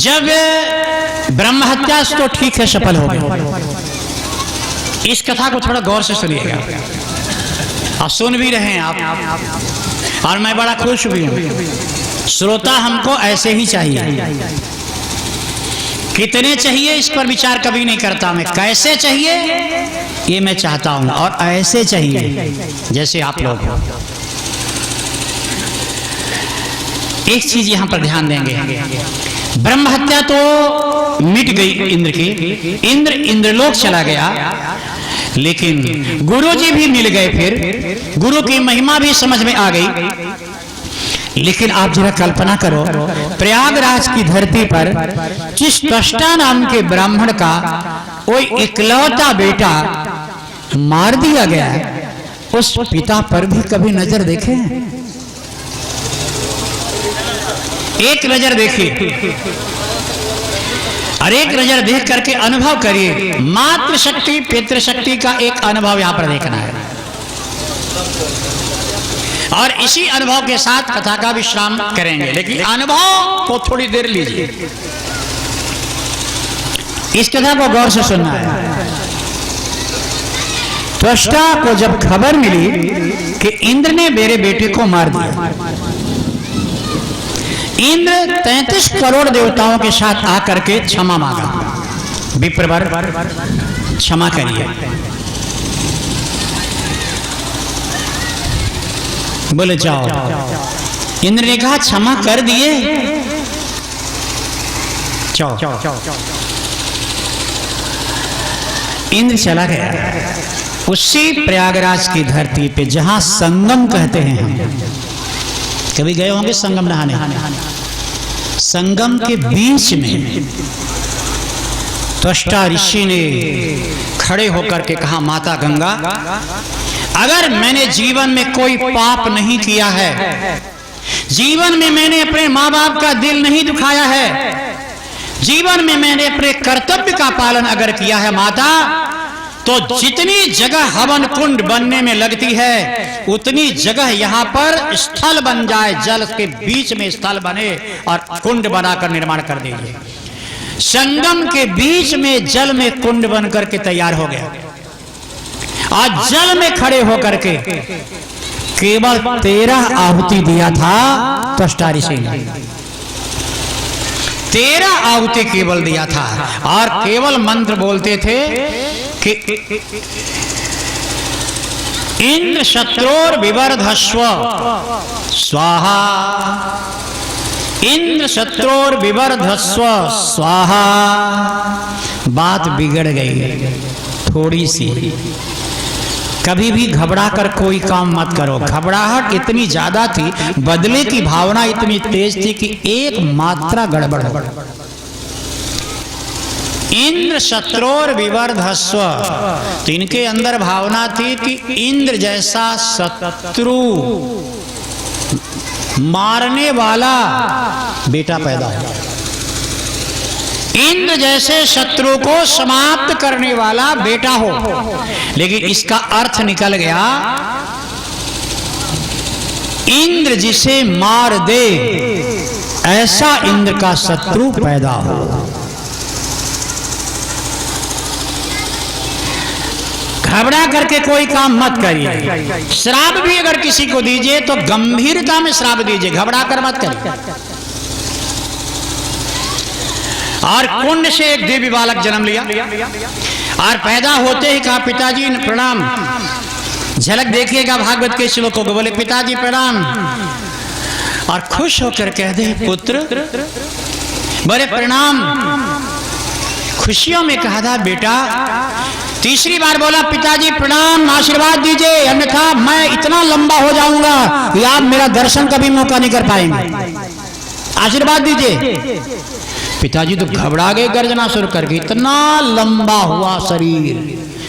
जब ब्रह्म हत्या तो ठीक है, सफल हो गए। इस कथा को थोड़ा गौर से सुनिएगा और सुन भी रहे हैं आप, और मैं बड़ा खुश भी हूं। श्रोता हमको ऐसे ही चाहिए। कितने चाहिए इस पर विचार कभी नहीं करता मैं, कैसे चाहिए ये मैं चाहता हूं, और ऐसे चाहिए जैसे आप लोग हो। एक चीज यहां पर ध्यान देंगे, ब्रह्म हत्या तो मिट गई इंद्र की, इंद्रलोक चला गया, लेकिन गुरु जी भी मिल गए। फिर गुरु की महिमा भी समझ में आ गई। लेकिन आप जरा कल्पना करो, प्रयागराज की धरती पर जिस त्वष्टा नाम के ब्राह्मण का कोई इकलौता बेटा मार दिया गया, उस पिता पर भी कभी नजर देखे? एक नजर देखिए और एक नजर देख करके अनुभव करिए। मातृशक्ति पितृशक्ति का एक अनुभव यहां पर देखना है, और इसी अनुभव के साथ कथा का विश्राम करेंगे। लेकिन अनुभव को थोड़ी देर लीजिए, इस कथा को गौर से सुनना है। त्वष्टा को जब खबर मिली कि इंद्र ने मेरे बेटे को मार दिया, इंद्र 33 करोड़ देवताओं के साथ आकर के क्षमा मांगा। विप्रवर क्षमा करिए। बोले जाओ। इंद्र ने कहा क्षमा कर दिए, जाओ। इंद्र चला गया उसी प्रयागराज की धरती पे जहां संगम कहते हैं हम। कभी गए होंगे संगम नहाने? संगम के बीच में त्वष्टा ऋषि ने खड़े होकर के कहा, माता गंगा, अगर मैंने जीवन में कोई पाप नहीं किया है, जीवन में मैंने अपने माँ बाप का दिल नहीं दुखाया है, जीवन में मैंने अपने कर्तव्य का पालन अगर किया है माता, तो जितनी जगह हवन कुंड बनने में लगती है उतनी जगह यहाँ पर स्थल बन जाए, जल के बीच में स्थल बने और कुंड बनाकर निर्माण कर दीजिए। संगम के बीच में जल में कुंड बनकर के तैयार हो गया, और जल में खड़े होकर के केवल 13 आहुति दिया था त्वष्टा ऋषि ने। 13 आहुति केवल दिया था, और केवल मंत्र बोलते थे कि इंद्र शत्रोर विवर्धस्व स्वाहा, इंद्र शत्रोर विवर्धस्व स्वाहा। बात बिगड़ गई थोड़ी सी। कभी भी घबरा कर कोई काम मत करो। घबराहट इतनी ज्यादा थी, बदले की भावना इतनी तेज थी कि एक मात्रा गड़बड़ हो। इंद्र शत्रोर विवर्धस्व, तो इनके अंदर भावना थी कि इंद्र जैसा शत्रु मारने वाला बेटा पैदा हो, इंद्र जैसे शत्रु को समाप्त करने वाला बेटा हो। लेकिन इसका अर्थ निकल गया, इंद्र जिसे मार दे ऐसा इंद्र का शत्रु पैदा हो। घबरा करके कोई काम मत करिए। श्राप भी अगर किसी को दीजिए तो गंभीरता में श्राप दीजिए, घबरा कर मत करिए। और कुंड से एक देवी बालक जन्म लिया, और पैदा होते ही कहा, पिताजी प्रणाम। झलक देखिएगा भागवत के श्लोकों को। बोले पिताजी प्रणाम, और खुश होकर कह दे पुत्र। बोले प्रणाम, खुशियों में कहा था बेटा। तीसरी बार बोला पिताजी प्रणाम, आशीर्वाद दीजिए, अन्यथा मैं इतना लंबा हो जाऊंगा कि आप मेरा दर्शन कभी मौका नहीं कर पाएंगे, आशीर्वाद दीजिए। पिताजी तो घबरा गए गर्जना शुरू करके, इतना लंबा हुआ शरीर,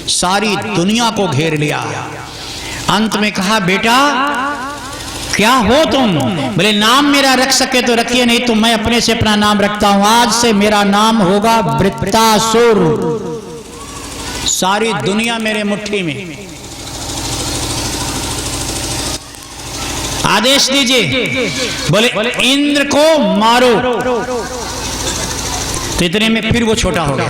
सारी दुनिया को घेर लिया। अंत में कहा बेटा क्या हो तुम? बोले नाम मेरा रख सके तो रखिए, नहीं तो मैं अपने से अपना नाम रखता हूं। आज से मेरा नाम होगा वृत्तासुर, सारी दुनिया मेरे मुट्ठी में। आदेश दीजिए। बोले इंद्र को मारो। तो इतने में फिर वो छोटा हो गया।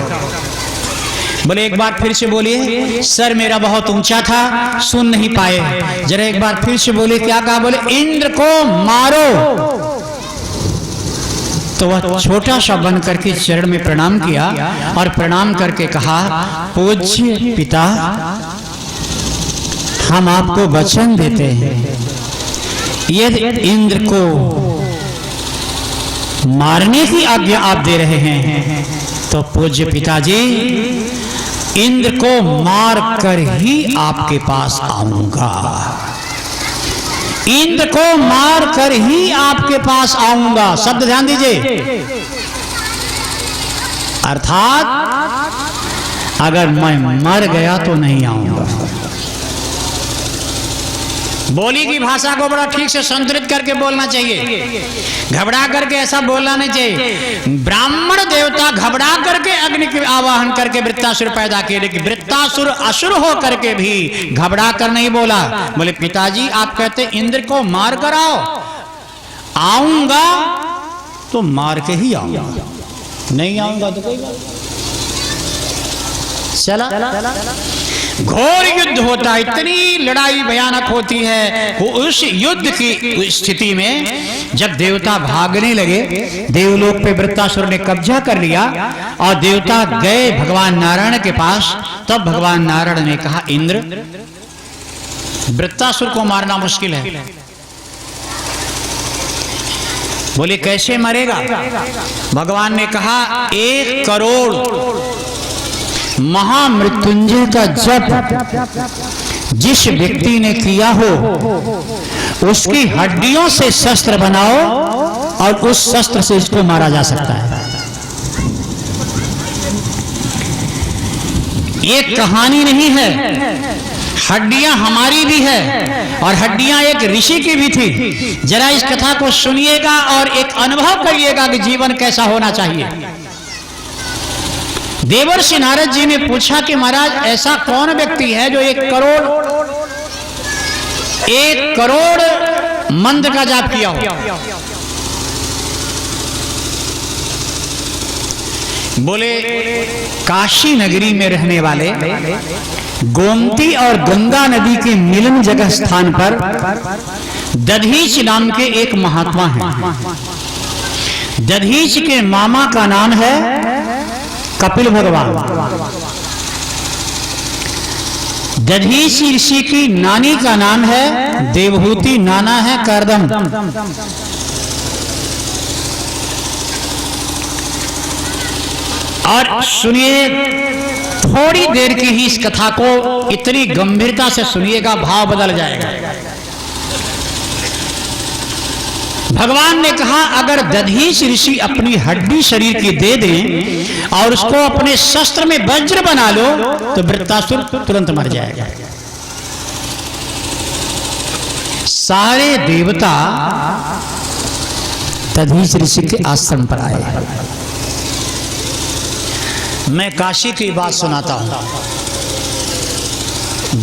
बोले एक बार फिर से बोलिए। सर मेरा बहुत ऊंचा था, सुन नहीं पाए, जरा एक बार फिर से बोले। क्या कहा? बोले इंद्र को मारो। तो वह छोटा सा बन करके चरण में प्रणाम किया और प्रणाम करके कहा, पूज्य पिता, हम आपको वचन देते हैं, यदि इंद्र को मारने की आज्ञा आप दे रहे हैं तो पूज्य पिताजी, इंद्र को मार कर ही आपके पास आऊंगा, इंद्र को मार कर ही आपके पास आऊंगा। शब्द ध्यान दीजिए, अर्थात अगर मैं मर गया तो नहीं आऊंगा। बोली की भाषा को बड़ा ठीक से संतुलित करके बोलना चाहिए, घबरा करके ऐसा बोलना नहीं चाहिए। ब्राह्मण देवता घबरा करके अग्नि के आवाहन करके वृत्तासुर पैदा किए, लेकिन वृत्तासुर असुर हो करके भी घबरा कर नहीं बोला। बोले पिताजी आप कहते इंद्र को मार कर आओ, आऊंगा तो मार के ही आऊंगा, नहीं आऊंगा तो कोई बात। चला घोर युद्ध होता है, इतनी लड़ाई भयानक होती है। वो उस युद्ध की स्थिति में जब देवता भागने लगे, देवलोक पे वृत्तासुर ने कब्जा कर लिया और देवता गए भगवान नारायण के पास। तब भगवान नारायण ने कहा, इंद्र वृत्तासुर को मारना मुश्किल है। बोले कैसे मरेगा? भगवान ने कहा 1 करोड़ महामृत्युंजय का जप जिस व्यक्ति ने किया हो उसकी हड्डियों से शस्त्र बनाओ और उस शस्त्र से इसको मारा जा सकता है। ये कहानी नहीं है, हड्डियां हमारी भी है और हड्डियां एक ऋषि की भी थी। जरा इस कथा को सुनिएगा और एक अनुभव करिएगा कि जीवन कैसा होना चाहिए। देवर्षि नारद जी ने पूछा कि महाराज ऐसा कौन व्यक्ति है जो 1 करोड़ मंत्र का जाप किया हो? बोले काशी नगरी में रहने वाले गोमती और गंगा नदी के मिलन जगह स्थान पर दधीच नाम के एक महात्मा हैं। दधीच के मामा का नाम है कपिल भगवान। दधीच ऋषि की नानी का नाम है देवहूति, नाना है करदम। और सुनिए, थोड़ी देर की ही इस कथा को इतनी गंभीरता से सुनिएगा, भाव बदल जाएगा। भगवान ने कहा अगर दधीच ऋषि अपनी हड्डी शरीर की दे दें और उसको अपने शस्त्र में वज्र बना लो तो वृत्तासुर तुरंत मर जाएगा। सारे देवता दधीच ऋषि के आश्रम पर आए। मैं काशी की बात सुनाता हूं।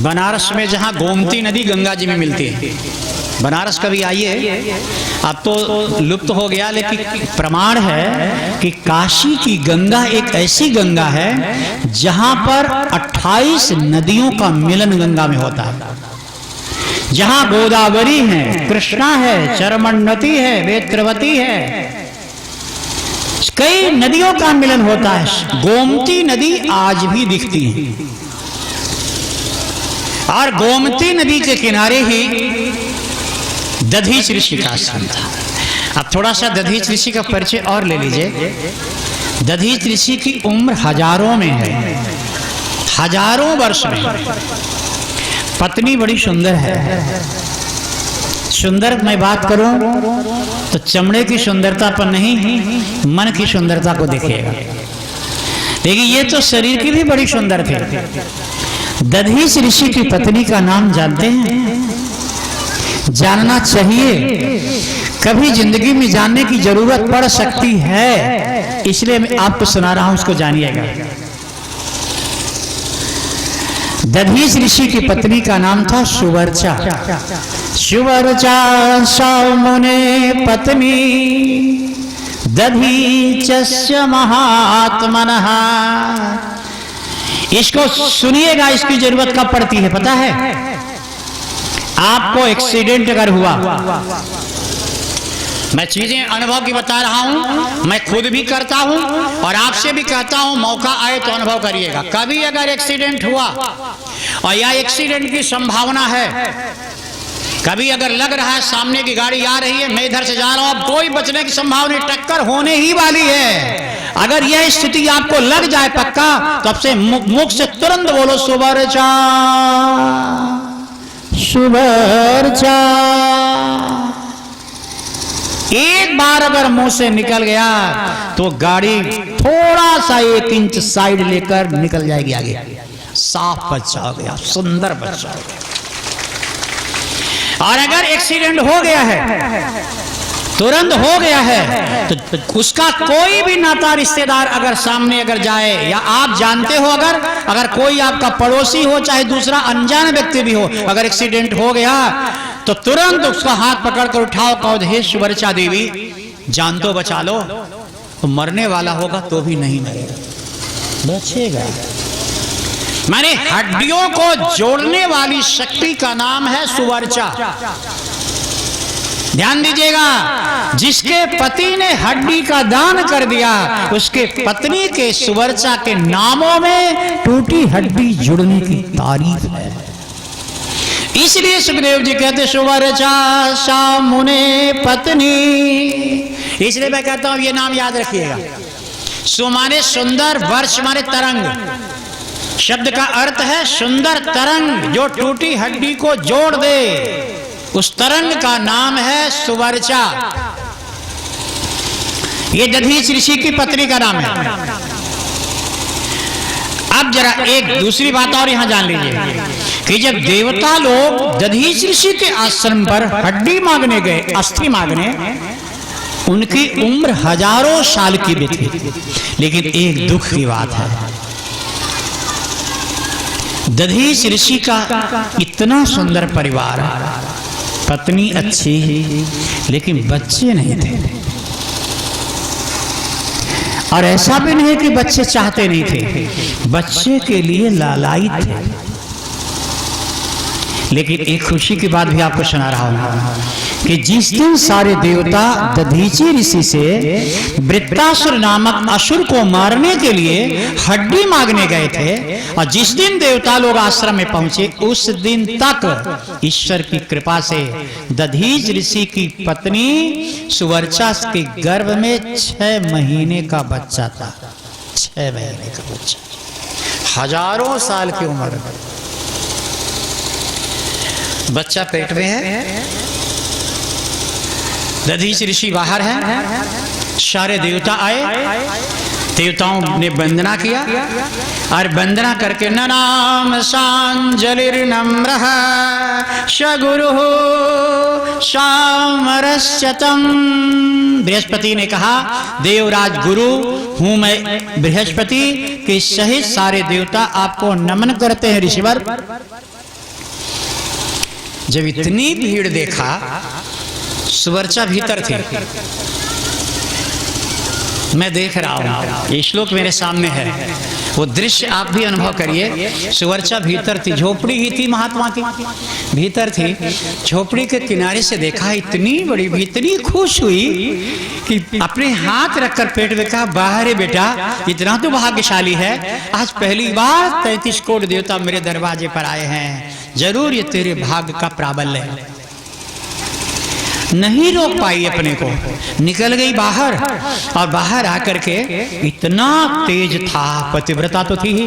बनारस में जहां गोमती नदी गंगा जी में मिलती है, बनारस कभी आइए, अब तो लुप्त हो गया लेकिन प्रमाण है कि काशी की गंगा एक ऐसी गंगा है जहां पर 28 नदियों का मिलन गंगा में होता है। जहां गोदावरी है, कृष्णा है, चरमण्वती है, वेत्रवती है, कई नदियों का मिलन होता है। गोमती नदी आज भी दिखती है और गोमती नदी के किनारे ही दधीच ऋषि का आश्रम था। अब थोड़ा सा दधीच ऋषि का परिचय और ले लीजिए। दधीच ऋषि की उम्र हजारों में है, हजारों वर्ष में। पत्नी बड़ी सुंदर है। सुंदर मैं बात करूं तो चमड़े की सुंदरता पर नहीं, मन की सुंदरता को देखिएगा। लेकिन ये तो शरीर की भी बड़ी सुंदर थी। दधीच ऋषि की पत्नी का नाम जानते हैं? जानना चाहिए, कभी जिंदगी में जानने की जरूरत पड़ सकती है, इसलिए मैं आपको सुना रहा हूं, उसको जानिएगा। दधीच ऋषि की पत्नी का नाम था सुवर्चा। सुवर्चा सौमुने पत्नी दधीचस्य महात्मनः। इसको सुनिएगा, इसकी जरूरत कब पड़ती है पता है? आपको एक्सीडेंट अगर हुआ, मैं चीजें अनुभव की बता रहा हूं, मैं खुद भी करता हूं और आपसे भी कहता हूं, मौका आए तो अनुभव करिएगा। कभी अगर एक्सीडेंट हुआ और या एक्सीडेंट की संभावना है, कभी अगर लग रहा है सामने की गाड़ी आ रही है, मैं इधर से जा रहा हूं, अब कोई बचने की संभावना, टक्कर होने ही वाली है, अगर यह स्थिति आपको लग जाए पक्का, तब से मुख से तुरंत बोलो सुवर्चा सुवर्चा। एक बार अगर मुंह से निकल गया तो गाड़ी थोड़ा सा 1 इंच साइड लेकर निकल जाएगी आगे। साफ बच जाओगे आप, सुंदर बच जाओगे। और अगर एक्सीडेंट हो गया है, तुरंत हो गया है, तो उसका कोई भी नाता रिश्तेदार अगर सामने अगर जाए, या आप जानते हो अगर कोई आपका पड़ोसी हो, चाहे दूसरा अनजान व्यक्ति भी हो, अगर एक्सीडेंट हो गया तो तुरंत उसका हाथ पकड़कर उठाओ, कहो हे सुवर्चा देवी जान तो बचा लो। तो मरने वाला होगा तो भी नहीं मरेगा, बचेगा। माने हड्डियों को जोड़ने वाली शक्ति का नाम है सुवर्चा। ध्यान दीजिएगा, जिसके पति ने हड्डी का दान कर दिया, उसके पत्नी के सुवर्चा के नामों में टूटी हड्डी जुड़ने की तारीफ है। इसलिए सुखदेव जी कहते सुवर्चा सा मुने पत्नी। इसलिए मैं कहता हूं ये नाम याद रखिएगा। सु माने सुंदर, वर्ष माने तरंग, शब्द का अर्थ है सुंदर तरंग जो टूटी हड्डी को जोड़ दे, उस तरंग का नाम है सुवर्चा। ये दधीच ऋषि की पत्नी का नाम है। अब जरा एक दूसरी बात और यहां जान लीजिए कि जब देवता लोग दधीच ऋषि के आश्रम पर हड्डी मांगने गए, अस्थि मांगने, उनकी उम्र हजारों साल की भी थी। लेकिन एक दुख की बात है, दधीच ऋषि का इतना सुंदर परिवार, पत्नी अच्छी लेकिन बच्चे नहीं थे। और ऐसा भी नहीं कि बच्चे चाहते नहीं थे, बच्चे के लिए लालायित थे। लेकिन एक खुशी की बात भी आपको सुना रहा हूं कि जिस दिन सारे देवता दधीची ऋषि से वृत्तासुर नामक असुर को मारने के लिए हड्डी मांगने गए थे, और जिस दिन देवता लोग आश्रम में पहुंचे, उस दिन तक ईश्वर की कृपा से दधीच ऋषि की पत्नी सुवर्चा के गर्भ में 6 महीने का बच्चा था। 6 महीने का बच्चा, हजारों साल की उम्र, बच्चा पेट में है। दधीच ऋषि बाहर है, सारे देवता आए, देवताओं ने वंदना किया, और वंदना करके ननाम सांजलिर्नम्रः सगुरुः सामरस्यतम। बृहस्पति ने कहा, देवराज गुरु हूं मैं बृहस्पति के सहित सारे देवता आपको नमन करते हैं ऋषिवर। जब इतनी भीड़ देखा, सुवर्चा भीतर थी, मैं देख रहा हूं, ये श्लोक मेरे सामने है, वो दृश्य आप भी अनुभव करिए। सुवर्चा भीतर थी, झोपड़ी ही थी महात्मा की, भीतर थी। झोपड़ी के किनारे से देखा, इतनी बड़ी, इतनी खुश हुई कि अपने हाथ रखकर पेट में कहा, बाहर है बेटा, इतना तो भाग्यशाली है, आज पहली बार 33 कोटि देवता मेरे दरवाजे पर आए हैं, जरूर ये तेरे भाग्य का प्राबल्य है। नहीं रोक पाई अपने को, निकल गई बाहर, और बाहर आकर के इतना तेज था, पतिव्रता तो थी ही,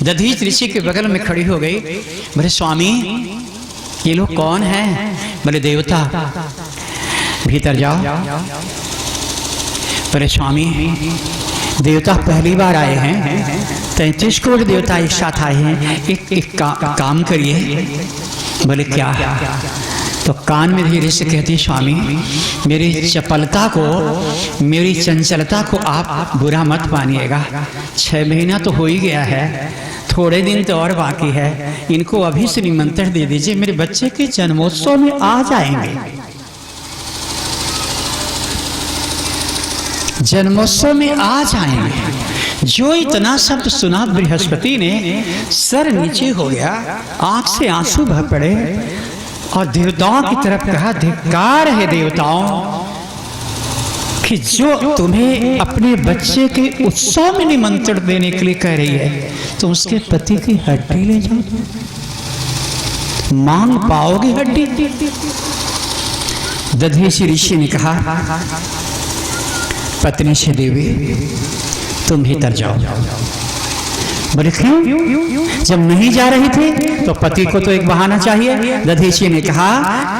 दधीच ऋषि के बगल में खड़ी हो गई। बोले स्वामी ये लोग कौन हैं? बोले देवता। भीतर जाओ। बोले स्वामी देवता पहली बार आए हैं, 33 करोड़ देवता एक साथ आए हैं, एक काम करिए। बोले क्या? तो कान में धीरे से कहती, स्वामी मेरी चपलता को, मेरी चंचलता को आप बुरा मत मानिएगा, 6 महीना तो हो ही गया है, थोड़े दिन तो और बाकी है, इनको अभी से निमंत्रण दे दीजिए, मेरे बच्चे के जन्मोत्सव में आ जाएंगे। जन्मोत्सव में आ जाएंगे। जो इतना शब्द सुना बृहस्पति ने सर नीचे हो गया, आंख से आंसू बह पड़े और देवताओं की तरफ कहा, धिक्कार है देवताओं कि जो तुम्हें अपने बच्चे के उत्सव में निमंत्रण देने के लिए कह रही है, तो उसके पति की हड्डी ले जाओ, मांग पाओगे हड्डी। दधीचि ऋषि ने कहा, पत्नी से देवी तुम भीतर जाओ। बोले क्यों? जब नहीं जा रही थी तो पति को तो एक बहाना चाहिए। दधीचि ने कहा,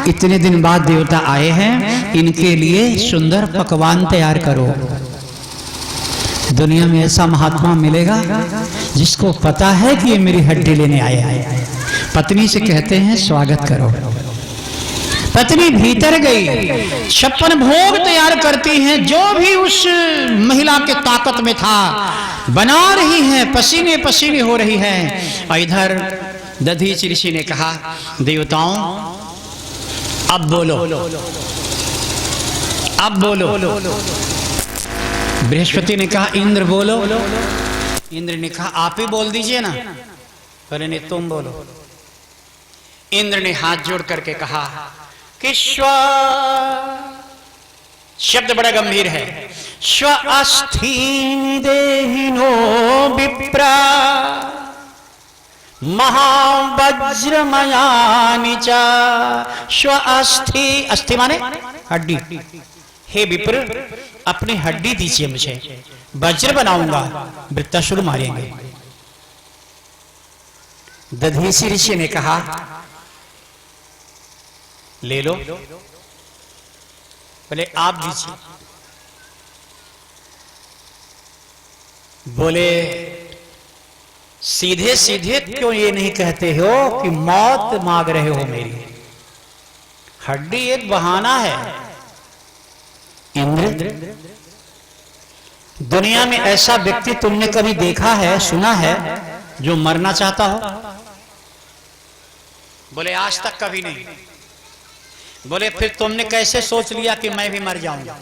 इतने दिन बाद देवता आए हैं, इनके लिए सुंदर पकवान तैयार करो। दुनिया में ऐसा महात्मा मिलेगा जिसको पता है कि ये मेरी हड्डी लेने आए हैं। पत्नी से कहते हैं स्वागत करो। पत्नी भीतर गई, 56 भोग तैयार करती हैं, जो भी उस महिला के ताकत में था बना रही हैं, पसीने पसीने हो रही हैं। और इधर दधीचि ऋषि ने कहा, देवताओं अब बोलो, अब बोलो। बृहस्पति ने कहा, इंद्र बोलो। इंद्र ने कहा, आप ही बोल दीजिए ना। बोले नहीं, तुम बोलो। इंद्र ने हाथ जोड़ करके कहा कि स्व, शब्द बड़ा गंभीर है, स्व अस्थि देहिनो विप्रा महावज्रमयानि च। स्व अस्थि, अस्थि माने हड्डी। हे विप्र, अपनी हड्डी दीजिए मुझे, वज्र बनाऊंगा, वृत्तासुर मारेंगे। दधीचि ऋषि ने कहा, ले लो। बोले आप दीजिए। बोले सीधे सीधे क्यों ये नहीं कहते हो कि मौत मांग रहे हो मेरी? हड्डी एक बहाना है। इंद्र, दुनिया में ऐसा व्यक्ति तुमने कभी देखा है, सुना है, जो मरना चाहता हो? बोले आज तक कभी नहीं। बोले फिर तुमने कैसे सोच लिया कि मैं भी मर जाऊंगा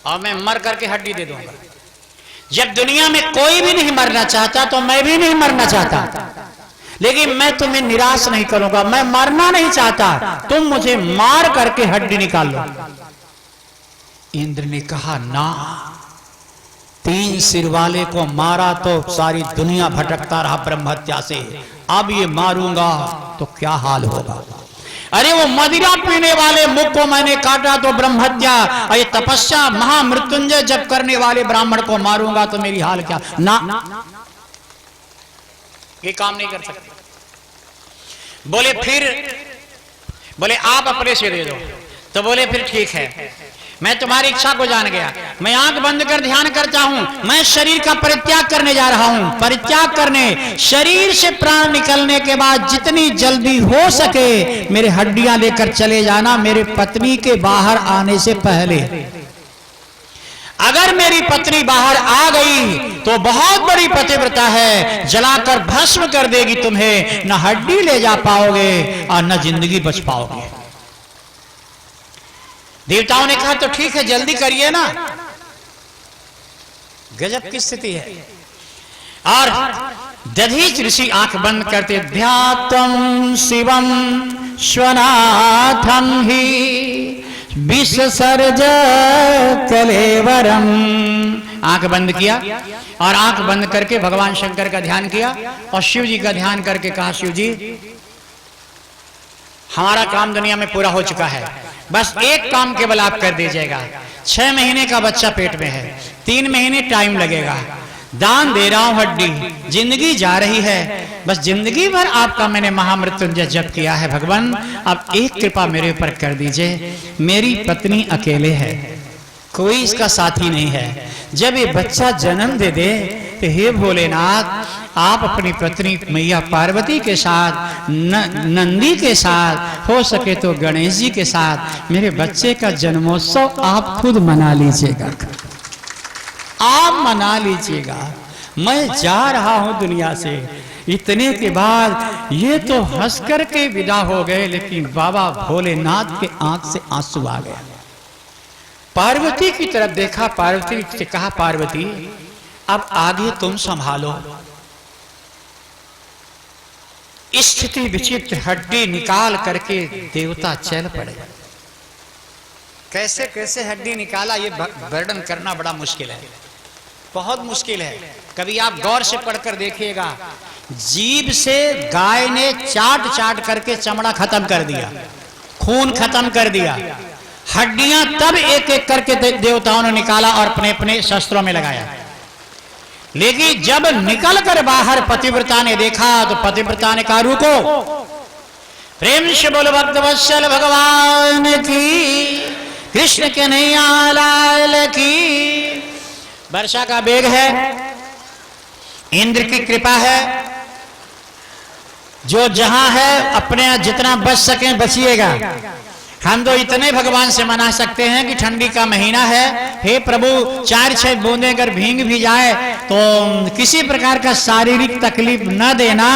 और मैं मर करके हड्डी दे दूंगा? जब दुनिया में कोई भी नहीं मरना चाहता तो मैं भी नहीं मरना चाहता, लेकिन मैं तुम्हें निराश नहीं करूंगा। मैं मरना नहीं चाहता, तुम मुझे मार करके हड्डी निकाल लो। इंद्र ने कहा, ना, 3 सिर वाले को मारा तो सारी दुनिया भटकता रहा ब्रह्म हत्या से, अब ये मारूंगा तो क्या हाल होगा? अरे वो मदिरा पीने वाले मुख को मैंने काटा तो ब्रह्म हत्या, और ये तपस्या महामृत्युंजय जप करने वाले ब्राह्मण को मारूंगा तो मेरी हाल क्या? ना, ये काम नहीं कर सकते। बोले फिर, बोले आप अपने से दे दो। तो बोले फिर ठीक है, मैं तुम्हारी इच्छा को जान गया। मैं आंख बंद कर ध्यान करता हूं, मैं शरीर का परित्याग करने जा रहा हूं। परित्याग करने, शरीर से प्राण निकलने के बाद जितनी जल्दी हो सके मेरे हड्डियां लेकर चले जाना, मेरे पत्नी के बाहर आने से पहले। अगर मेरी पत्नी बाहर आ गई तो बहुत बड़ी पतिव्रता है, जलाकर भस्म कर देगी तुम्हें, न हड्डी ले जा पाओगे और न जिंदगी बच पाओगे। देवताओं ने कहा तो ठीक है, जल्दी करिए ना। गजब की स्थिति है। और दधीचि ऋषि आंख बंद करते, ध्यातम शिवम स्वनाथम ही विसर्ज कलेवरम। आंख बंद किया और आंख बंद करके भगवान शंकर का ध्यान किया और शिव जी का ध्यान करके कहा, शिव जी हमारा काम दुनिया में पूरा हो चुका है, बस एक काम केवल आप कर दीजिएगा। 6 महीने का बच्चा पेट में है, 3 महीने टाइम लगेगा, दान दे रहा हूं हड्डी, जिंदगी जा रही है, बस जिंदगी भर आपका मैंने महामृत्युंजय जप किया है। भगवान आप एक कृपा मेरे ऊपर कर दीजिए। मेरी पत्नी अकेले है, कोई इसका साथी नहीं है। जब ये बच्चा जन्म दे दे तो हे भोलेनाथ, आप अपनी पत्नी मैया पार्वती के साथ, नंदी के साथ, हो सके तो गणेश जी के साथ मेरे बच्चे का जन्मोत्सव आप खुद मना लीजिएगा, आप मना लीजिएगा। मैं जा रहा हूं दुनिया से। इतने के बाद ये तो हंस करके विदा हो गए, लेकिन बाबा भोलेनाथ के आंख से आंसू आ गया। पार्वती की तरफ देखा, पार्वती से कहा, पार्वती अब आगे तुम संभालो। स्थिति विचित्र, हड्डी निकाल करके देवता चल पड़े। कैसे कैसे हड्डी निकाला ये वर्णन करना बड़ा मुश्किल है, बहुत मुश्किल है। कभी आप गौर से पढ़कर देखिएगा, जीभ से गाय ने चाट चाट करके चमड़ा खत्म कर दिया, खून खत्म कर दिया, हड्डियां तब एक एक करके देवताओं ने निकाला और अपने अपने शस्त्रों में लगाया। लेकिन जब निकल कर बाहर पतिव्रता ने देखा तो पतिव्रता ने कहा, रुको, प्रेम से बोलो भक्तवत्सल भगवान की, कृष्ण के नैया लाल की। वर्षा का वेग है, इंद्र की कृपा है, जो जहां है अपने जितना बच सके बचिएगा। हम तो इतने भगवान से मना सकते हैं कि ठंडी का महीना है, हे प्रभु 4-6 बूंदे अगर भींग भी जाए तो किसी प्रकार का शारीरिक तकलीफ न देना।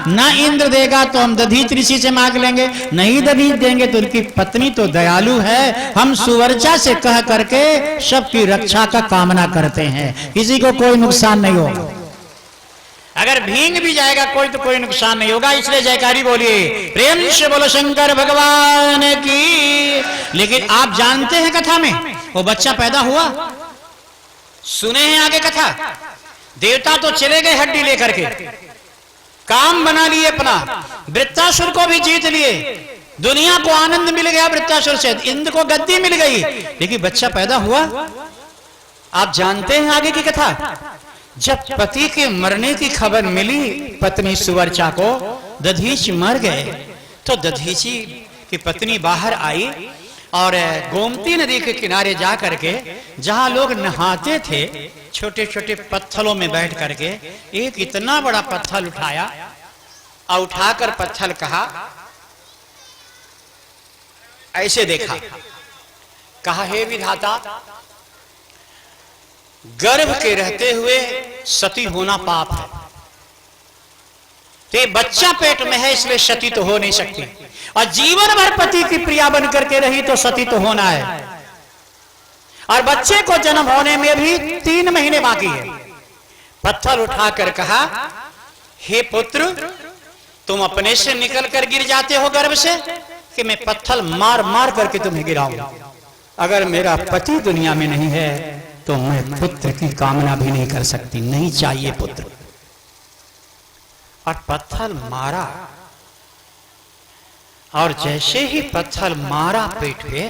न इंद्र देगा तो हम दधीच ऋषि से मांग लेंगे, नहीं दधीच देंगे तो उनकी पत्नी तो दयालु है, हम सुवर्चा से कह करके सबकी रक्षा का कामना करते हैं, किसी को कोई नुकसान नहीं होगा। अगर भींग भी जाएगा कोई तो कोई नुकसान नहीं होगा। इसलिए जयकारी बोलिए, प्रेम से बोलो शंकर भगवान की। लेकिन आप जानते हैं कथा में वो बच्चा पैदा हुआ, सुने हैं आगे कथा। देवता तो चले गए हड्डी लेकर के, काम बना लिए अपना, वृत्तासुर को भी जीत लिए, दुनिया को आनंद मिल गया वृत्तासुर से, इंद्र को गद्दी मिल गई, लेकिन बच्चा पैदा हुआ। आप जानते हैं आगे की कथा। जब पति के मरने की खबर मिली पत्नी सुवर्चा को, दधीच मर गए, तो दधीची की पत्नी बाहर आई और गोमती नदी के किनारे जा करके जहां लोग नहाते थे छोटे छोटे पत्थरों में बैठ करके एक इतना बड़ा पत्थर उठाया और उठाकर पत्थर कहा, ऐसे देखा, कहा, हे विधाता, गर्भ के रहते हुए सती होना पाप है, तो बच्चा पेट में है इसलिए सती तो हो नहीं सकती, और जीवन भर पति की प्रिया बन करके रही तो सती तो होना है, और बच्चे को जन्म होने में भी 3 महीने बाकी है। पत्थर उठाकर कहा, हे पुत्र, तुम अपने से निकल कर गिर जाते हो गर्भ से कि मैं पत्थर मार मार करके तुम्हें गिराऊं। अगर मेरा पति दुनिया में नहीं है तो मैं पुत्र की कामना भी नहीं कर सकती, नहीं चाहिए पुत्र। और पत्थर मारा, और जैसे ही पत्थर मारा पेट पे,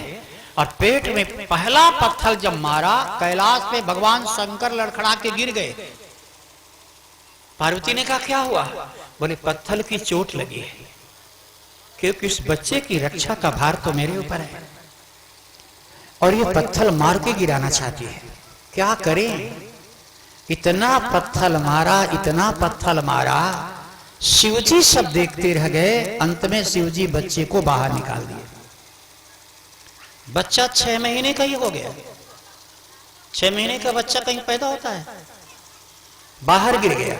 और पेट में पहला पत्थर जब मारा कैलाश पे भगवान शंकर लड़खड़ा के गिर गए। पार्वती ने कहा, क्या हुआ? बोले, पत्थर की चोट लगी है, क्योंकि इस बच्चे की रक्षा का भार तो मेरे ऊपर है, और ये पत्थर मार के गिराना चाहती है, क्या करें? इतना पत्थर मारा, इतना पत्थर मारा, शिवजी सब देखते रह गए। अंत में शिवजी बच्चे को बाहर निकाल दिए। बच्चा 6 महीने का ही हो गया। 6 महीने का बच्चा कहीं पैदा होता है? बाहर गिर गया,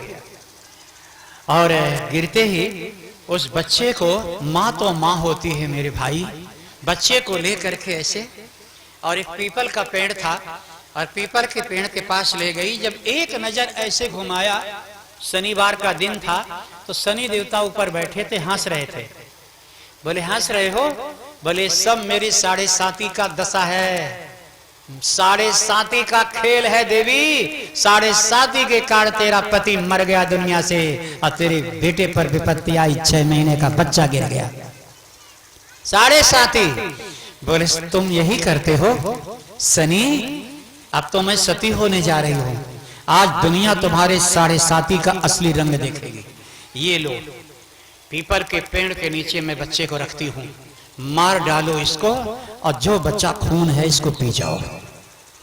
और गिरते ही उस बच्चे को, माँ तो माँ होती है मेरे भाई, बच्चे को लेकर के ऐसे, और एक पीपल का पेड़ था और पीपल के पेड़ के पास ले गई। जब एक नजर ऐसे घुमाया, शनिवार का दिन था, तो शनि देवता ऊपर बैठे थे, हंस रहे थे। बोले, हंस रहे हो? बोले, सब मेरी 7.5 का दशा है, 7.5 का खेल है देवी। 7.5 के कारण तेरा पति मर गया दुनिया से, और तेरे बेटे पर विपत्ति आई, 6 महीने का बच्चा गिर गया। 7.5। बोले, तुम यही करते हो शनि? अब तो मैं सती होने जा रही हूं, आज दुनिया तुम्हारे 7.5 का असली रंग देखेगी। ये लो, पीपल के पेड़ के नीचे मैं बच्चे को रखती हूं, मार डालो इसको, और जो बच्चा खून है इसको पी जाओ,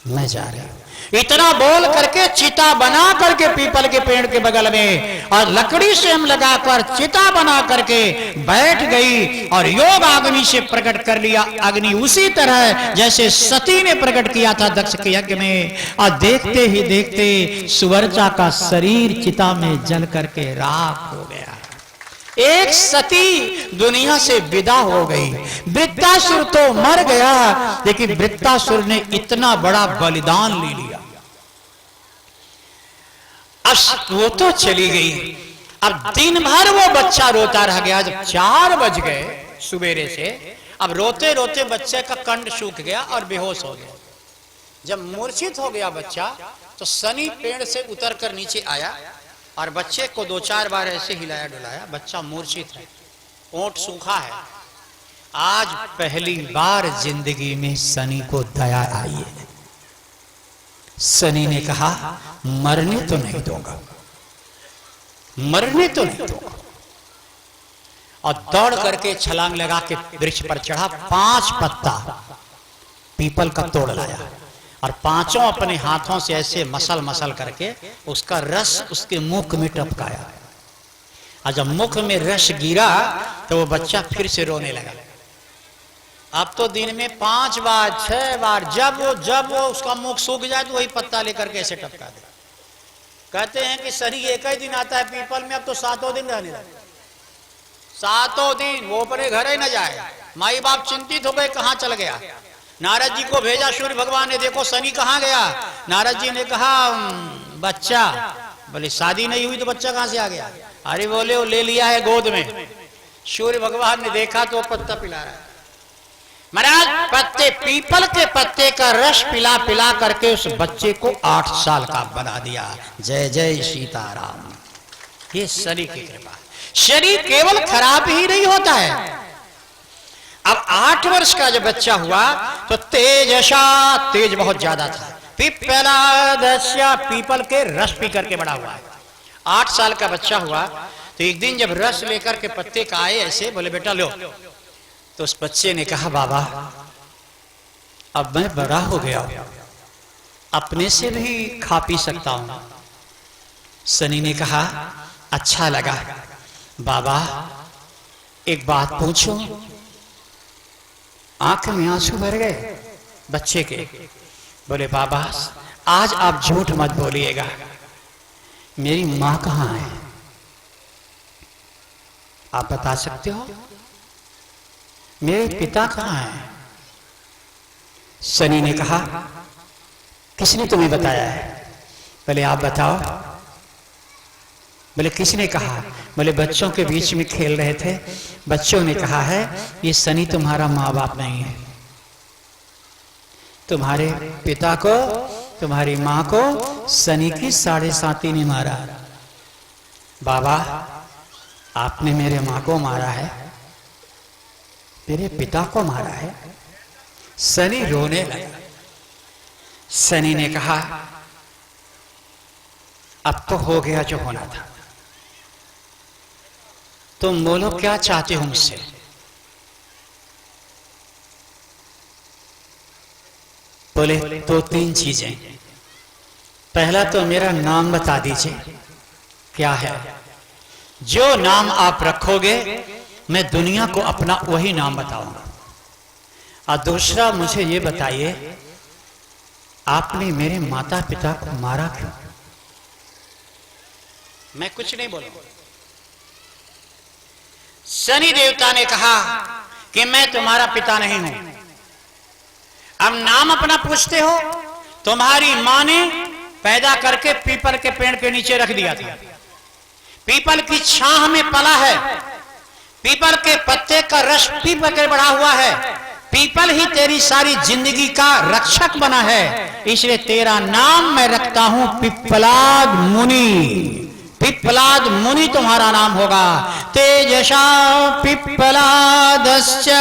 मैं जा रही हूं। इतना बोल करके चिता बना करके पीपल के पेड़ के बगल में, और लकड़ी से हम लगाकर चिता बना करके बैठ गई, और योग अग्नि से प्रकट कर लिया। अग्नि उसी तरह जैसे सती ने प्रकट किया था दक्ष के यज्ञ में, और देखते ही देखते सुवर्चा का शरीर चिता में जल करके राख हो गया। एक सती दुनिया से विदा हो गई। वृत्तासुर तो मर गया, लेकिन वृत्तासुर ने इतना बड़ा बलिदान ले लिया। अब वो तो चली गई। अब दिन भर वो बच्चा रोता रह गया। जब 4 बज गए सुबेरे से, अब रोते रोते बच्चे का कंठ सूख गया और बेहोश हो गया। जब मूर्छित हो गया बच्चा, तो शनि पेड़ से उतरकर नीचे आया और बच्चे को 2-4 बार ऐसे हिलाया डुलाया। बच्चा मूर्छित है, ओंठ सूखा है। आज पहली बार जिंदगी में शनि को दया आई है। शनि ने कहा मरने तो नहीं दूंगा, मरने तो नहीं दूंगा। और दौड़ करके छलांग लगा के वृक्ष पर चढ़ा, 5 पत्ता पीपल का तोड़ लाया और 5 अपने हाथों से ऐसे मसल मसल करके उसका रस उसके मुख में टपकाया। और जब मुख में रस गिरा तो वो बच्चा फिर से रोने लगा। अब तो दिन में 5 बार 6 बार जब वो उसका मुख सूख जाए तो वही पत्ता लेकर के ऐसे टपका दे। कहते हैं कि शनि एक ही दिन आता है पीपल में, अब तो 7 दिन रहने लगे। 7 दिन वो अपने घर ही न जाए। माई बाप चिंतित हो गए, कहां चल गया। नारद जी को भेजा सूर्य भगवान ने, देखो शनि कहां गया। नारद जी ने कहा बच्चा। बोले शादी नहीं हुई तो बच्चा कहां से आ गया। अरे बोले वो ले लिया है गोद में। सूर्य भगवान ने देखा तो पत्ता पिला रहा है। महाराज पत्ते, पीपल के पत्ते का रस पिला पिला करके उस बच्चे को 8 साल का बना दिया। जय जय सीताराम। ये शनि की कृपा। शरीर केवल खराब ही नहीं होता है। अब 8 वर्ष का जब बच्चा हुआ तो तेज बहुत ज्यादा था। पिप्पलादस्य, पीपल के रस पी करके बड़ा हुआ है। 8 साल का बच्चा हुआ तो एक दिन जब रस लेकर के पत्ते का आए ऐसे, बोले बेटा लो। तो उस बच्चे ने कहा बाबा अब मैं बड़ा हो गया, अपने से भी खा पी सकता हूं। शनि ने कहा अच्छा लगा बाबा, एक बात पूछूं। आंख में आंसू भर गए बच्चे के। बोले बाबा आज आप झूठ मत बोलिएगा, मेरी मां कहां है, आप बता सकते हो? मेरे पिता कहां हैं? शनि ने कहा किसने तुम्हें बताया है? बोले आप बताओ। बोले किसने कहा? बोले बच्चों के बीच में खेल रहे थे, बच्चों ने कहा है ये शनि तुम्हारा माँ बाप नहीं है। तुम्हारे पिता को, तुम्हारी माँ को शनि की 7.5 ने मारा। बाबा आपने मेरे माँ को मारा है, मेरे पिता को मारा है। शनि रोने लगा। शनि ने कहा अब तो हो गया जो होना था, तुम बोलो क्या चाहते हो मुझसे? बोले 2-3 चीजें। पहला तो मेरा नाम बता दीजिए क्या है। जो नाम आप रखोगे मैं दुनिया को अपना वही नाम बताऊंगा। और दूसरा मुझे ये बताइए आपने मेरे माता पिता को मारा क्यों? मैं कुछ नहीं बोलूंगा। शनि देवता ने कहा कि मैं तुम्हारा पिता नहीं हूं। अब नाम अपना पूछते हो। तुम्हारी मां ने पैदा करके पीपल के पेड़ के नीचे रख दिया था। पीपल की छाह में पला है, पीपल के पत्ते का रस पी कर बढ़ा हुआ है। पीपल ही तेरी सारी जिंदगी का रक्षक बना है, इसलिए तेरा नाम मैं रखता हूं पिप्पलाद मुनि। पिप्पलाद मुनि तुम्हारा नाम होगा। तेजसा पिप्पलादस्य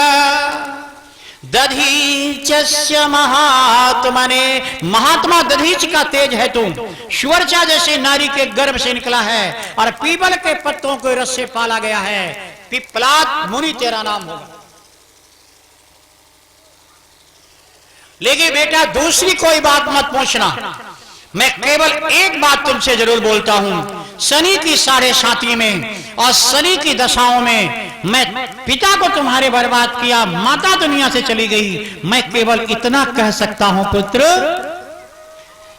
दधीचस्य महात्मने। महात्मा दधीच का तेज है तुम। सुवर्चा जैसे नारी के गर्भ से निकला है और पीपल के पत्तों के रस से पाला गया है। पिप्पलाद मुनि तेरा नाम होगा। लेकिन बेटा दूसरी कोई बात मत पूछना, मैं केवल एक बात तुमसे जरूर बोलता हूं। शनि की 7.5 में और शनि की दशाओं में मैं पिता को तुम्हारे बर्बाद किया, माता दुनिया से चली गई। मैं केवल इतना कह सकता हूं पुत्र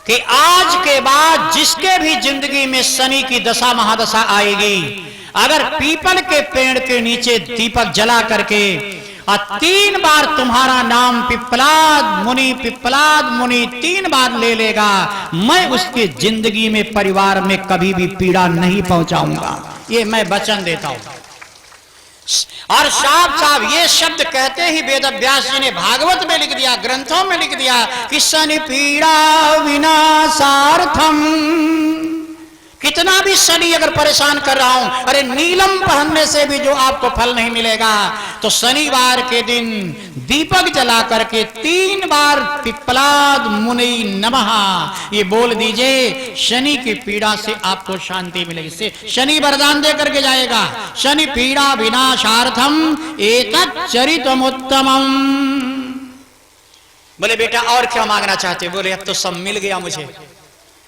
कि आज के बाद जिसके भी जिंदगी में शनि की दशा महादशा आएगी, अगर पीपल के पेड़ के नीचे दीपक जला करके और 3 बार तुम्हारा नाम पिप्पलाद मुनि 3 बार ले लेगा, मैं उसकी जिंदगी में परिवार में कभी भी पीड़ा नहीं पहुंचाऊंगा। ये मैं वचन देता हूं। और साफ साफ ये शब्द कहते ही वेद व्यास जी ने भागवत में लिख दिया, ग्रंथों में लिख दिया कि शनि पीड़ा विनाशार्थम। कितना भी शनि अगर परेशान कर रहा हूं, अरे नीलम पहनने से भी जो आपको फल नहीं मिलेगा, तो शनिवार के दिन दीपक जला करके 3 बार पिप्पलाद मुनि नमः ये बोल दीजिए, शनि की पीड़ा से आपको शांति मिलेगी। इससे शनि वरदान दे करके जाएगा, शनि पीड़ा विनाशार्थम एतत् चरितमुत्तमम्। बोले बेटा और क्या मांगना चाहते? बोले अब तो सब मिल गया मुझे,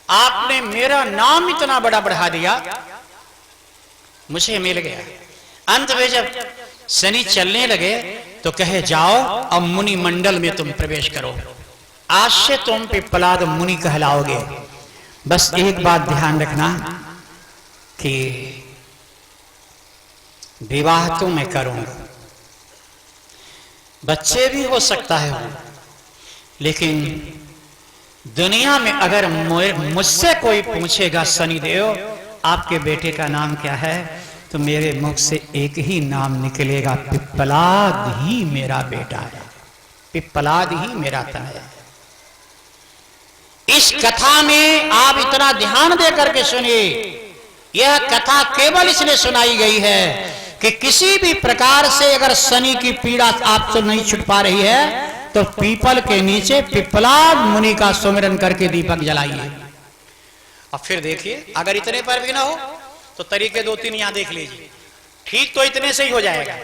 आपने मेरा नाम इतना बड़ा बढ़ा दिया, मुझे मिल गया। अंत में जब शनि चलने लगे तो कहे जाओ अब मुनि मंडल में तुम प्रवेश करो, आज से तुम पिप्पलाद मुनि कहलाओगे। बस एक बात ध्यान रखना कि विवाह तो मैं करूंगा, बच्चे भी हो सकता है, लेकिन दुनिया में अगर मुझसे कोई पूछेगा शनिदेव आपके बेटे का नाम क्या है, तो मेरे मुख से एक ही नाम निकलेगा, पिप्पलाद ही मेरा बेटा है, पिप्पलाद ही मेरा तन है। इस कथा में आप इतना ध्यान दे करके सुनिए, यह कथा केवल इसलिए सुनाई गई है कि किसी भी प्रकार से अगर शनि की पीड़ा आपसे नहीं छुट पा रही है, तो पीपल के नीचे पिप्पलाद मुनि का सुमिरन करके दीपक जलाइए। अब फिर देखिए, अगर इतने पर भी ना हो तो तरीके 2-3 यहां देख लीजिए, ठीक तो इतने से ही हो जाएगा।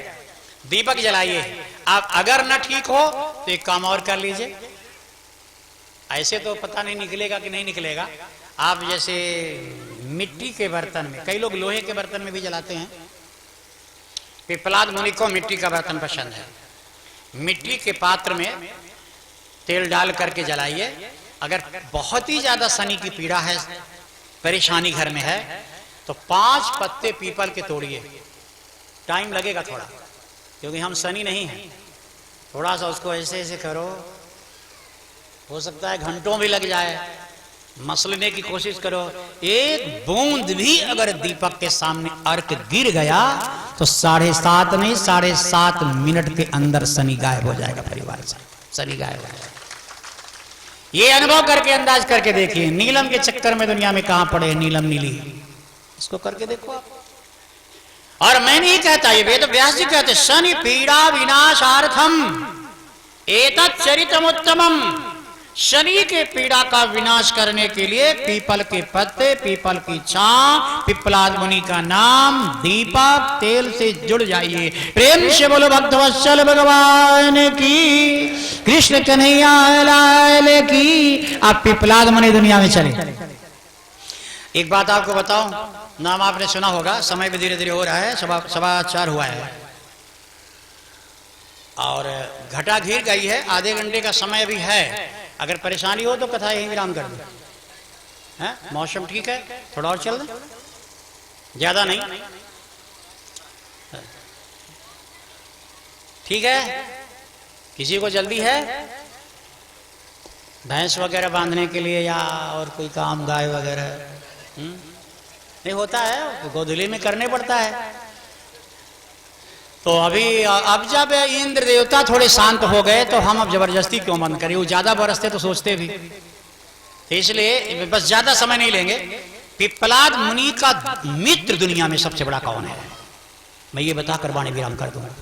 दीपक जलाइए। आप अगर ना ठीक हो तो एक काम और कर लीजिए, ऐसे तो पता नहीं निकलेगा कि नहीं निकलेगा। आप जैसे मिट्टी के बर्तन में, कई लोग लोहे के बर्तन में भी जलाते हैं, पिप्पलाद मुनि को मिट्टी का बर्तन पसंद है, मिट्टी के पात्र में तेल डाल करके जलाइए। अगर बहुत ही ज्यादा शनि की पीड़ा है, परेशानी घर में है, तो 5 पत्ते पीपल के तोड़िए। टाइम लगेगा थोड़ा, क्योंकि हम शनि नहीं हैं, थोड़ा सा उसको ऐसे ऐसे करो, हो सकता है घंटों भी लग जाए, मसलने की कोशिश करो। एक बूंद भी अगर दीपक के सामने अर्क गिर गया तो 7.5 नहीं 7.5 मिनट के अंदर शनि गायब हो जाएगा, परिवार से शनि गायब हो जाएगा। ये अनुभव करके अंदाज करके देखिए, नीलम के चक्कर में दुनिया में कहां पड़े, नीलम नीली, इसको करके देखो आप। और मैं नहीं कहता, ये वेद व्यास जी कहते, शनि पीड़ा विनाशार्थम एतत् चरितमुत्तमम्। शनि के पीड़ा का विनाश करने के लिए पीपल के पत्ते, पीपल की छां, पिप्पलाद मुनि का नाम, दीपक, तेल से जुड़ जाइए। प्रेम से बोलो भक्तवत्सल भगवान की, कृष्ण कन्हैया लाल की। आप पिप्पलाद मुनि दुनिया में चले। एक बात आपको बताऊं, नाम आपने सुना होगा, समय भी धीरे धीरे हो रहा है, 4:15 हुआ है और घटा घिर गई है, आधे घंटे का समय भी है। अगर परेशानी हो तो कथा यही विराम कर दो, हैं? मौसम ठीक है, थोड़ा और चल दे, ज्यादा नहीं, ठीक है। किसी को जल्दी है भैंस वगैरह बांधने के लिए या और कोई काम, गाय वगैरह नहीं होता है, तो गोधुली में करने पड़ता है। तो अभी अब जब इंद्र देवता थोड़े शांत हो गए तो हम अब जबरदस्ती क्यों बंद करें, वो ज्यादा बरसते तो सोचते भी, तो इसलिए बस ज्यादा समय नहीं लेंगे। पिप्पलाद मुनि का मित्र दुनिया में सबसे बड़ा कौन है, मैं ये बताकर वाणी विराम कर दूंगा।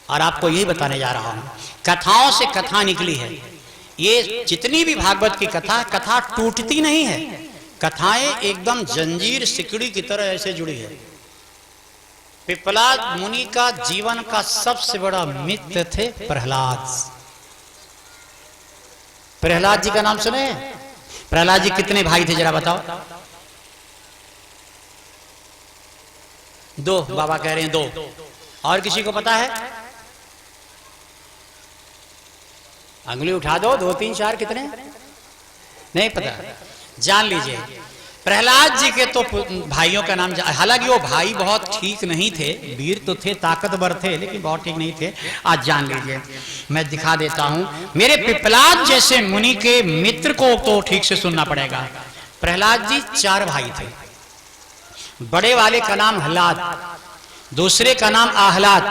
और आपको यही बताने जा रहा हूं, कथाओं से कथा निकली है। ये जितनी भी भागवत की कथा टूटती नहीं है, कथाएं एकदम जंजीर सिकड़ी की तरह ऐसे जुड़ी है। पिप्पलाद मुनि का जीवन का सबसे बड़ा मित्र थे प्रहलाद। प्रहलाद जी का नाम सुने? प्रहलाद जी कितने भाई थे जरा बताओ? 2, बाबा कह रहे हैं 2। और किसी को पता है? अंगुली उठा दो, 2, 3, 4 कितने? नहीं पता, जान लीजिए। प्रहलाद जी के तो भाइयों का नाम, हालांकि वो भाई बहुत ठीक नहीं थे, वीर तो थे, ताकतवर थे, लेकिन बहुत ठीक नहीं थे। आज जान लीजिए, मैं दिखा देता हूं। मेरे पिपलाद जैसे मुनि के मित्र को तो ठीक से सुनना पड़ेगा। प्रहलाद जी 4 भाई थे। बड़े वाले का नाम हलाद, दूसरे का नाम आहलाद,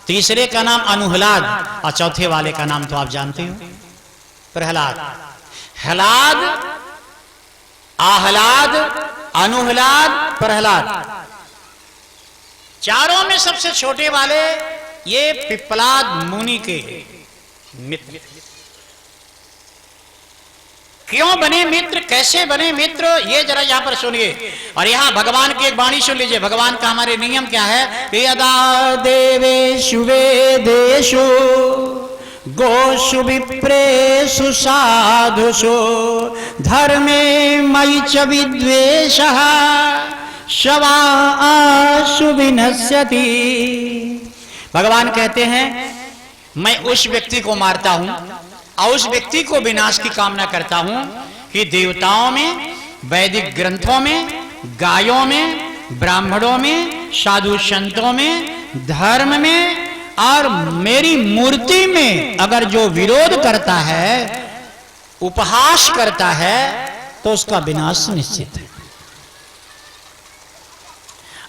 तीसरे का नाम अनुहलाद और चौथे वाले का नाम तो आप जानते हो, प्रहलाद। हलाद, आहलाद, अनुहलाद, प्रहलाद, चारों में सबसे छोटे वाले ये पिपलाद मुनि के मित्र। क्यों बने मित्र, कैसे बने मित्र, ये जरा यहां पर सुनिए। और यहां भगवान की एक वाणी सुन लीजिए। भगवान का हमारे नियम क्या है? यदा देवेषु वेदेषु गोषु विप्रेषु साधुषु धर्मे मयि च विद्वेषः शवासु विनश्यति। भगवान कहते हैं मैं उस व्यक्ति को मारता हूं और उस व्यक्ति को विनाश की कामना करता हूं कि देवताओं में, वैदिक ग्रंथों में, गायों में, ब्राह्मणों में, साधु संतों में, धर्म में और मेरी मूर्ति में अगर जो विरोध करता है, उपहास करता है, तो उसका विनाश निश्चित है।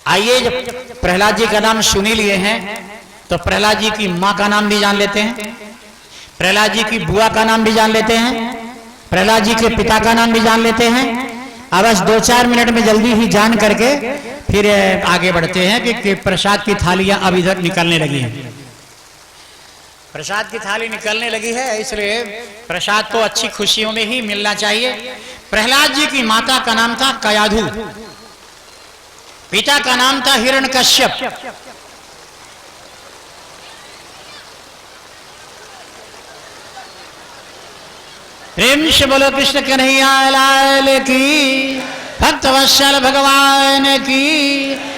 आइए, जब प्रहलाद जी का नाम सुन ही लिए हैं तो प्रहलाद जी की मां का नाम भी जान लेते हैं, प्रहलाद जी की बुआ का नाम भी जान लेते हैं, प्रहलाद जी के पिता का नाम भी जान लेते हैं। अब बस 2-4 मिनट में जल्दी ही जान करके फिर आगे बढ़ते हैं कि प्रसाद की थालियां अब इधर निकलने लगी हैं। प्रसाद की थाली निकलने लगी है, इसलिए प्रसाद तो अच्छी खुशियों में ही मिलना चाहिए। प्रहलाद जी की माता का नाम था कयाधु, पिता का नाम था हिरण्यकश्यप। प्रेम से बोलो कृष्ण कन्हैया लाल की, भक्त वत्सल भगवान की।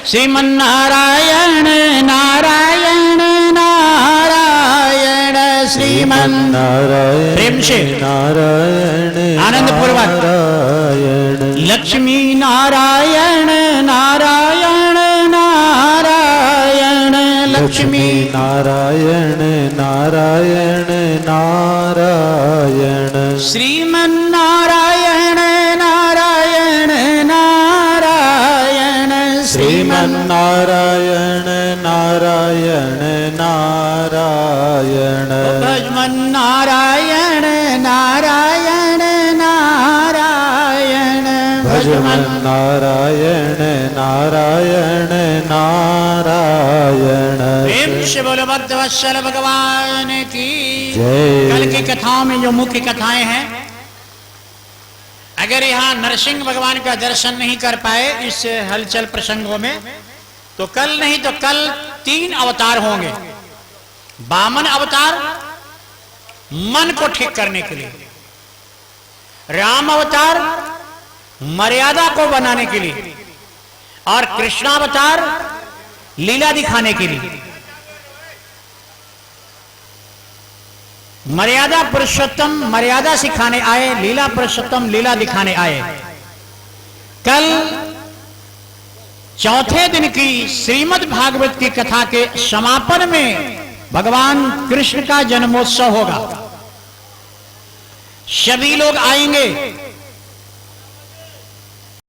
श्रीमन नारायण नारायण नारायण श्रीमन नारायण, प्रेम से नारायण आनंद पूर्वक लक्ष्मी नारायण नारायण नारायण लक्ष्मी नारायण नारायण नारायण श्रीमन नारायण नारायण नारायण श्रीमन नारायण नारायण नारायण भजमन नारायण नारायण नारायण भजमन नारायण नारायण नारायण। प्रेम से बोलो भक्त वत्सल भगवान की जय। कल की कथाओं में जो मुख्य कथाएं हैं, अगर यहाँ नरसिंह भगवान का दर्शन नहीं कर पाए इस हलचल प्रसंगों में, तो कल नहीं तो कल 3 अवतार होंगे। वामन अवतार मन को ठीक करने के लिए, राम अवतार मर्यादा को बनाने के लिए, और कृष्णावतार लीला दिखाने के लिए। मर्यादा पुरुषोत्तम मर्यादा सिखाने आए, लीला पुरुषोत्तम लीला दिखाने आए। कल चौथे दिन की श्रीमद् भागवत की कथा के समापन में भगवान कृष्ण का जन्मोत्सव होगा। सभी लोग आएंगे,